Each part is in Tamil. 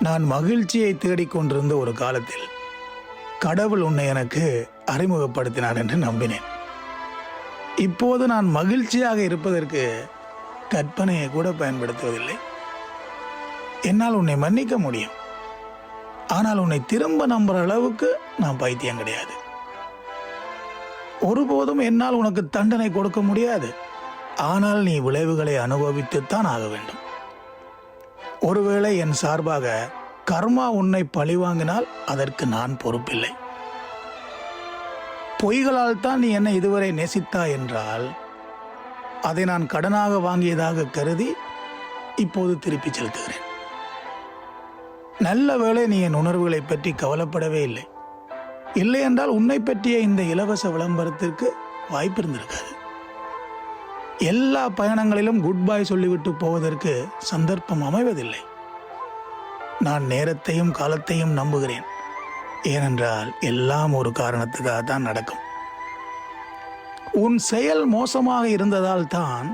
நான் மகிழ்ச்சியை தேடிக்கொண்டிருந்த ஒரு காலத்தில் கடவுள் உன்னை எனக்கு அறிமுகப்படுத்தினார் என்று நம்பினேன். இப்போது நான் மகிழ்ச்சியாக இருப்பதற்கு கற்பனையை கூட பயன்படுத்துவதில்லை. என்னால் உன்னை மன்னிக்க முடியும், ஆனால் உன்னை திரும்ப நம்புற அளவுக்கு நான் பைத்தியம் கிடையாது. ஒருபோதும் என்னால் உனக்கு தண்டனை கொடுக்க முடியாது, ஆனால் நீ விளைவுகளை அனுபவித்துத்தான் ஆக வேண்டும். ஒருவேளை என் சார்பாக கர்மா உன்னை பழிவாங்கினால் அதற்கு நான் பொறுப்பில்லை. பொய்களால் தான் நீ என்னை இதுவரை நேசித்தாய் என்றால் அதை நான் கடனாக வாங்கியதாக கருதி இப்போது திருப்பி செலுத்துகிறேன். நல்ல வேளை நீ என் உணர்வுகளை பற்றி கவலைப்படவே இல்லை. இல்லை என்றால் உன்னை பற்றிய இந்த இலவச விளம்பரத்திற்கு வாய்ப்பு இருந்திருக்காது. எல்லா பயணங்களிலும் குட் பை சொல்லிவிட்டு போவதற்கு சந்தர்ப்பம் அமைவதில்லை. நான் நேரத்தையும் காலத்தையும் நம்புகிறேன். ஏனென்றால் எல்லாம் ஒரு காரணத்துக்காக தான் நடக்கும். உன் செயல் மோசமாக இருந்ததால் தான்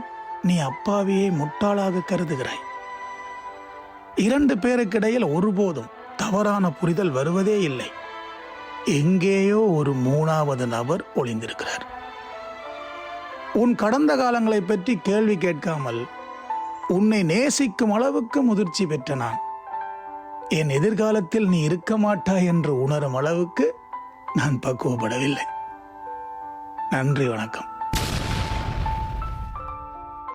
நீ அப்பாவியை முட்டாளாக கருதுகிறாய். இரண்டு பேருக்கிடையில் ஒருபோதும் தவறான புரிதல் வருவதே இல்லை. எங்கேயோ ஒரு மூணாவது நபர் ஒளிந்திருக்கிறார். உன் கடந்த காலங்களை பற்றி கேள்வி கேட்காமல் உன்னை நேசிக்கும் அளவுக்கு முதிர்ச்சி பெற்ற நான் என் எதிர்காலத்தில் நீ இருக்க மாட்டாய் என்று உணரும் அளவுக்கு நான் பக்குவப்படவில்லை. நன்றி, வணக்கம்.